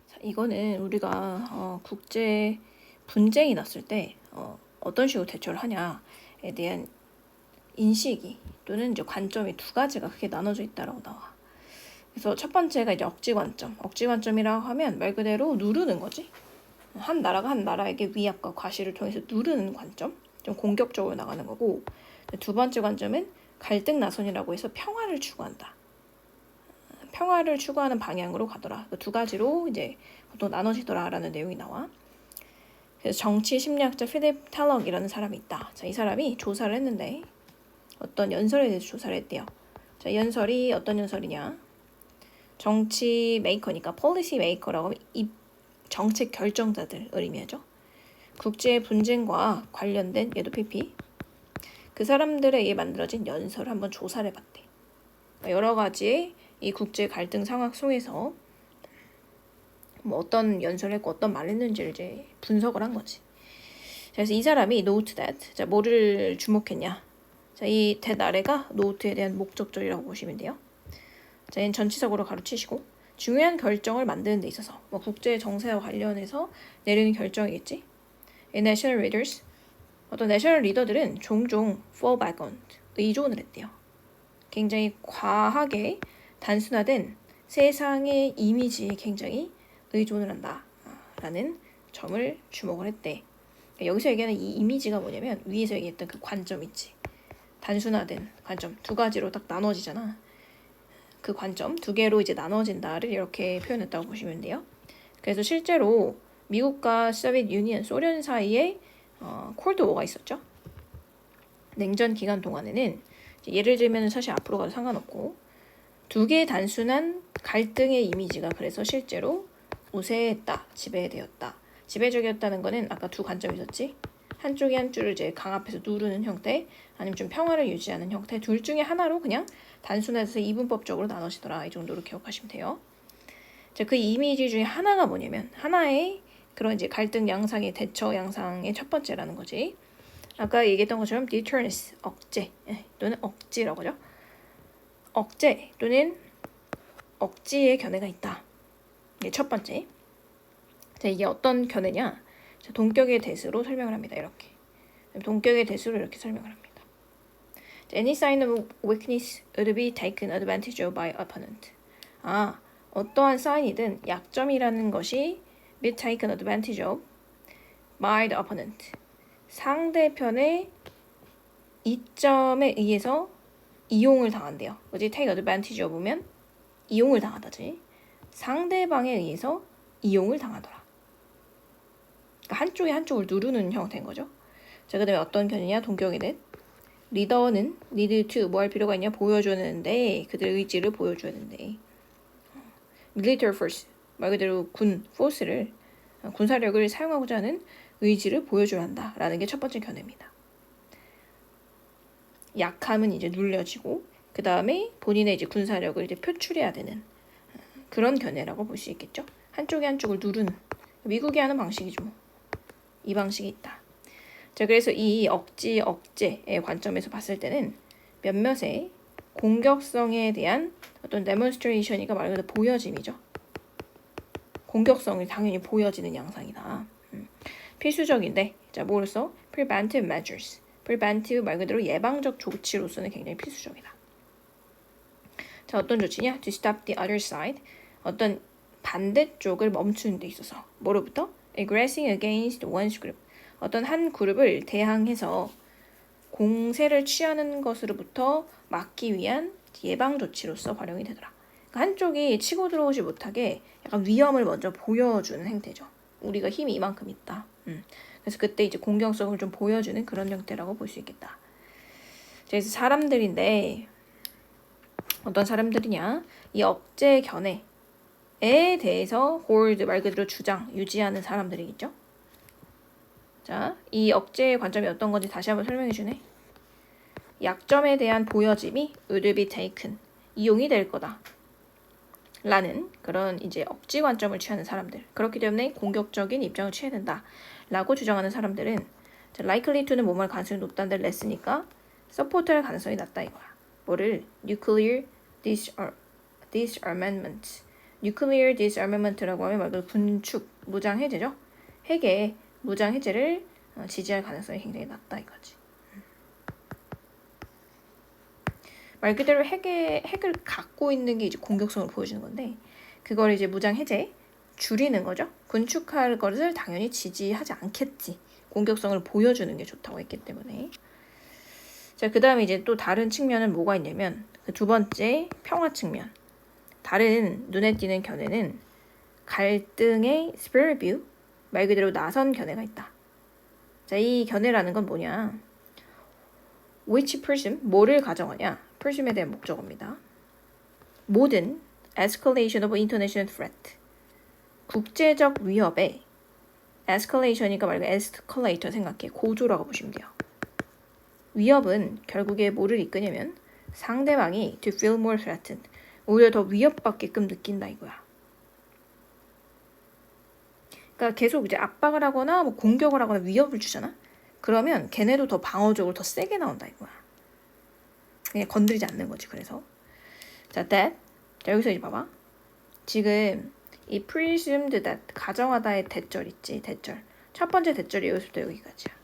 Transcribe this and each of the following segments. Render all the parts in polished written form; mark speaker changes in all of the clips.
Speaker 1: 자, 이거는 우리가 국제 분쟁이 났을 때 어떤 식으로 대처를 하냐에 대한 인식이 또는 이제 관점이 두 가지가 크게 나눠져 있다라고 나와. 그래서 첫 번째가 이제 억지 관점. 억지 관점이라고 하면 말 그대로 누르는 거지. 한 나라가 한 나라에게 위압과 과시를 통해서 누르는 관점. 좀 공격적으로 나가는 거고. 두 번째 관점은 갈등 나선이라고 해서 평화를 추구한다. 평화를 추구하는 방향으로 가더라. 두 가지로 이제 보통 나눠지더라라는 내용이 나와. 그래서 정치 심리학자 필립 탈럭이라는 사람이 있다. 자, 이 사람이 조사를 했는데 어떤 연설에 대해서 조사를 했대요. 자, 이 연설이 어떤 연설이냐? 정치 메이커니까 폴리시 메이커라고 하면 이 정책 결정자들을 의미하죠. 국제 분쟁과 관련된 얘도 PP 그 사람들에 의해 만들어진 연설을 한번 조사를 해봤대. 여러 가지의 이 국제 갈등 상황 속에서 뭐 어떤 연설을 했고 어떤 말을 했는지를 이제 분석을 한 거지. 그래서 이 사람이 note that 자 뭐를 주목했냐? 자, 이 that 아래가 note에 대한 목적절이라고 보시면 돼요. 자, 얘는 전치사고로 가로치시고 중요한 결정을 만드는 데 있어서 뭐 국제 정세와 관련해서 내리는 결정이겠지. 이 national leaders 어떤 내셔널 리더들은 종종 fall back on 의존을 했대요. 굉장히 과하게 단순화된 세상의 이미지에 굉장히 의존을 한다라는 점을 주목을 했대. 여기서 얘기하는 이 이미지가 뭐냐면 위에서 얘기했던 그 관점 있지. 단순화된 관점 두 가지로 딱 나눠지잖아. 그 관점 두 개로 이제 나눠진다를 이렇게 표현했다고 보시면 돼요. 그래서 실제로 미국과 소비에트 유니언 소련 사이에 콜드워가 있었죠. 냉전 기간 동안에는 예를 들면 사실 앞으로 가도 상관없고 두 개의 단순한 갈등의 이미지가 그래서 실제로 우세했다, 지배되었다. 지배적이었다는 거는 아까 두 관점이 있었지. 한쪽이 한쪽을 이제 강압해서 누르는 형태, 아니면 좀 평화를 유지하는 형태, 둘 중에 하나로 그냥 단순해서 이분법적으로 나눠지더라. 이 정도로 기억하시면 돼요. 자, 그 이미지 중에 하나가 뭐냐면 하나의 그런 이제 갈등 양상의 대처 양상의 첫 번째라는 거지. 아까 얘기했던 것처럼 deterrence, 억제 또는 억지라고 하죠. 억제 또는 억지의 견해가 있다. 이게 첫 번째. 자, 이게 어떤 견해냐? 자, 동격의 대수로 설명을 합니다. 이렇게. 동격의 대수로 이렇게 설명을 합니다. 자, any sign of weakness would be taken advantage of by opponent. 어떠한 사인이든 약점이라는 것이 be taken advantage of by the opponent. 상대편의 이점에 의해서 이용을 당한대요. 그지? take advantage of면 이용을 당하다지. 상대방에 의해서 이용을 당하더라. 그러니까 한쪽이 한쪽을 누르는 형태인 거죠. 자, 그 다음에 어떤 견해냐? 동격의 넷. 리더는 need to 뭐 할 필요가 있냐? 보여주는데 그들의 의지를 보여줘야 되는데 military force 말 그대로 군 force를 군사력을 사용하고자 하는 의지를 보여줘야 한다라는 게 첫 번째 견해입니다. 약함은 이제 눌려지고 그 다음에 본인의 이제 군사력을 이제 표출해야 되는 그런 견해라고 볼 수 있겠죠. 한쪽이 한쪽을 누르는 미국이 하는 방식이죠. 뭐. 이 방식이 있다. 자, 그래서 이 억제의 관점에서 봤을 때는 몇몇의 공격성에 대한 어떤 데몬스트레이션이가 말 그대로 보여짐이죠. 공격성이 당연히 보여지는 양상이다. 필수적인데, 자, 뭐로써? preventive measures. preventive 말 그대로 예방적 조치로서는 굉장히 필수적이다. 자, 어떤 조치냐? to stop the other side. 어떤 반대쪽을 멈추는 데 있어서. 뭐로부터? aggressing against one's group. 어떤 한 그룹을 대항해서 공세를 취하는 것으로부터 막기 위한 예방 조치로서 활용이 되더라. 그러니까 한쪽이 치고 들어오지 못하게 약간 위험을 먼저 보여주는 행태죠. 우리가 힘이 이만큼 있다. 그래서 그때 이제 공격성을 좀 보여주는 그런 형태라고 볼 수 있겠다. 그래서 사람들인데 어떤 사람들이냐? 이 억제 견해에 대해서 hold 말 그대로 주장, 유지하는 사람들이겠죠. 자, 이 억제의 관점이 어떤 건지 다시 한번 설명해 주네. 약점에 대한 보여짐이 would be taken, 이용이 될 거다. 라는 그런 이제 억지 관점을 취하는 사람들. 그렇기 때문에 공격적인 입장을 취해야 된다. 라고 주장하는 사람들은 likely to는 뭐뭐 할 가능성이 높다는 데를 냈으니까 support할 가능성이 낮다 이거야. 뭐를? nuclear disarmament. nuclear disarmament라고 하면 말 그대로 군축, 무장 해제죠. 핵의 무장 해제를 지지할 가능성이 굉장히 낮다 이거지. 말 그대로 핵을 갖고 있는 게 이제 공격성을 보여주는 건데 그걸 이제 무장 해제 줄이는 거죠. 군축할 것을 당연히 지지하지 않겠지. 공격성을 보여주는 게 좋다고 했기 때문에. 자, 그 다음에 이제 또 다른 측면은 뭐가 있냐면 그 두 번째 평화 측면. 다른 눈에 띄는 견해는 갈등의 spirit view, 말 그대로 나선 견해가 있다. 자, 이 견해라는 건 뭐냐? which presume, 뭐를 가정하냐? presume에 대한 목적어입니다. 모든 escalation of international threat, 국제적 위협의 escalation이니까 말고 escalator 생각해. 고조라고 보시면 돼요. 위협은 결국에 뭐를 이끄냐면 상대방이 to feel more threatened, 오히려 더 위협받게끔 느낀다 이거야. 그러니까 계속 이제 압박을 하거나 뭐 공격을 하거나 위협을 주잖아. 그러면 걔네도 더 방어적으로 더 세게 나온다 이거야. 그냥 건드리지 않는 거지. 그래서 자, that. 자, 여기서 이제 봐봐. 지금 이 presumed that, 가정하다의 대절 있지. 대절. 첫 번째 대절이 여기서부터 여기까지야.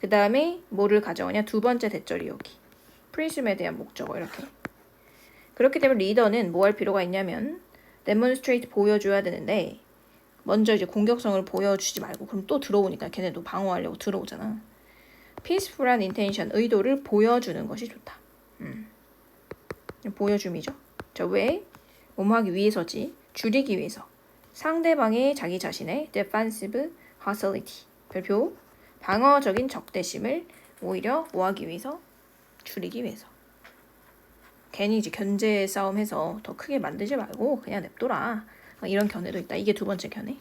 Speaker 1: 그 다음에 뭐를 가정하냐? 두 번째 대절이 여기. presume에 대한 목적어 이렇게. 그렇기 때문에 리더는 뭐 할 필요가 있냐면 demonstrate, 보여줘야 되는데 먼저 이제 공격성을 보여주지 말고 그럼 또 들어오니까 걔네도 방어하려고 들어오잖아. peaceful한 intention, 의도를 보여주는 것이 좋다. 보여줌이죠. 자, 왜? 뭐하기 위해서지. 줄이기 위해서. 상대방의 자기 자신의 defensive hostility, 별표 방어적인 적대심을 오히려 뭐하기 위해서? 줄이기 위해서. 괜히 이제 견제 싸움해서 더 크게 만들지 말고 그냥 냅둬라. 이런 견해도 있다. 이게 두 번째 견해.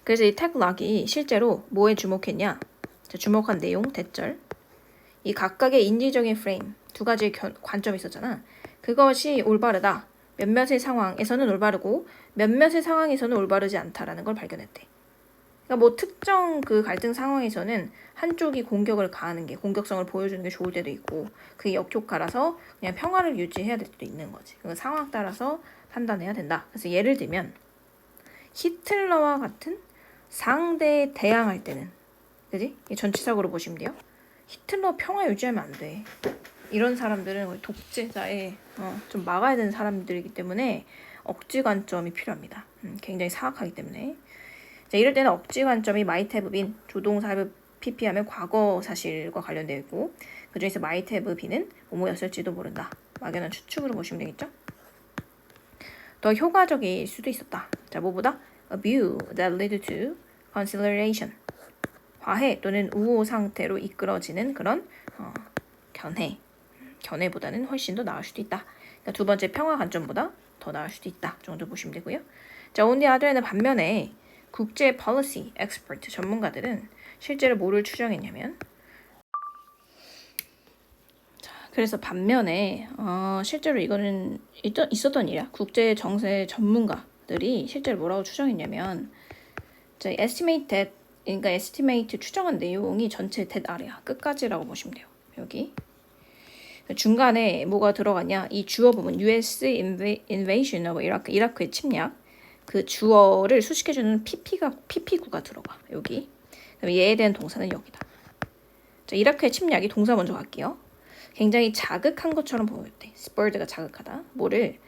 Speaker 1: 그래서 이 택락이 실제로 뭐에 주목했냐? 자, 주목한 내용, 대절. 이 각각의 인지적인 프레임, 두 가지의 관점이 있었잖아. 그것이 올바르다. 몇몇의 상황에서는 올바르고 몇몇의 상황에서는 올바르지 않다라는 걸 발견했대. 그러니까 뭐 특정 그 갈등 상황에서는 한쪽이 공격을 가하는 게, 공격성을 보여주는 게 좋을 때도 있고 그게 역효과라서 그냥 평화를 유지해야 될 때도 있는 거지. 그 상황 따라서 판단해야 된다. 그래서 예를 들면 히틀러와 같은 상대에 대항할 때는, 그지? 전치사고로 보시면 돼요. 히틀러 평화 유지하면 안 돼. 이런 사람들은 독재자에 좀 막아야 되는 사람들이기 때문에 억지 관점이 필요합니다. 굉장히 사악하기 때문에. 자, 이럴 때는 억지 관점이 might have been, 조동사 have pp하면 과거 사실과 관련되어 있고 그 중에서 might have been은 뭐뭐였을지도 모른다. 막연한 추측으로 보시면 되겠죠. 더 효과적일 수도 있었다. 자, 뭐보다? A view that led to conciliation, 화해 또는 우호 상태로 이끌어지는 그런 견해보다는 훨씬 더 나을 수도 있다. 그러니까 두 번째 평화 관점보다 더 나을 수도 있다 정도 보시면 되고요. 자, on the other hand, 반면에 국제 policy expert 전문가들은 실제로 뭐를 추정했냐면, 자, 그래서 반면에 실제로 이거는 있었던 일이야. 국제 정세 전문가들이 실제로 뭐라고 추정했냐면, 자, estimate that, 그러니까 estimate 추정한 내용이 전체 that 아래야. 끝까지라고 보시면 돼요. 여기 중간에 뭐가 들어가냐? 이 주어 부분 US invasion of Iraq, 이라크의 침략, 그 주어를 수식해주는 PP구가 들어가. 여기. 그럼 얘에 대한 동사는 여기다. 자, 이라크의 침략이 동사 먼저 갈게요. 굉장히 자극한 것처럼 보였대. spurred가 자극하다. 뭐를?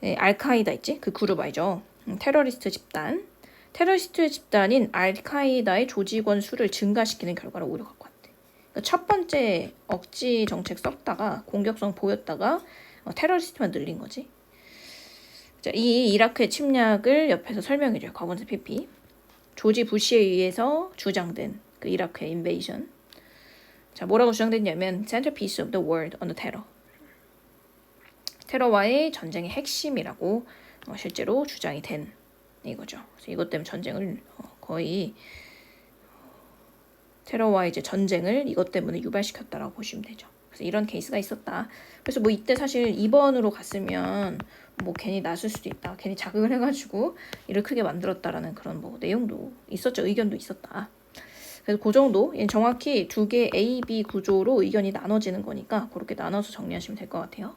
Speaker 1: 알카이다 있지? 그 그룹 알죠? 테러리스트 집단. 테러리스트 집단인 알카이다의 조직원 수를 증가시키는 결과를 오히려 갖고 왔대. 그러니까 첫 번째 억지 정책 썼다가 공격성 보였다가 테러리스트만 늘린 거지. 자, 이 이라크의 침략을 옆에서 설명해줘요. 거건스 PP. 조지 부시에 의해서 주장된 그 이라크의 인베이션. 자, 뭐라고 주장됐냐면 centerpiece of the war on the terror. 테러와의 전쟁의 핵심이라고 실제로 주장이 된 이거죠. 그래서 이것 때문에 전쟁을 거의 테러와 이제 전쟁을 이것 때문에 유발시켰다라고 보시면 되죠. 그래서 이런 케이스가 있었다. 그래서 뭐 이때 사실 2번으로 갔으면 뭐 괜히 났을 수도 있다. 괜히 자극을 해가지고 일을 크게 만들었다라는 그런 뭐 내용도 있었죠. 의견도 있었다. 그래서 그 정도, 정확히 두 개 A, B 구조로 의견이 나눠지는 거니까 그렇게 나눠서 정리하시면 될 것 같아요.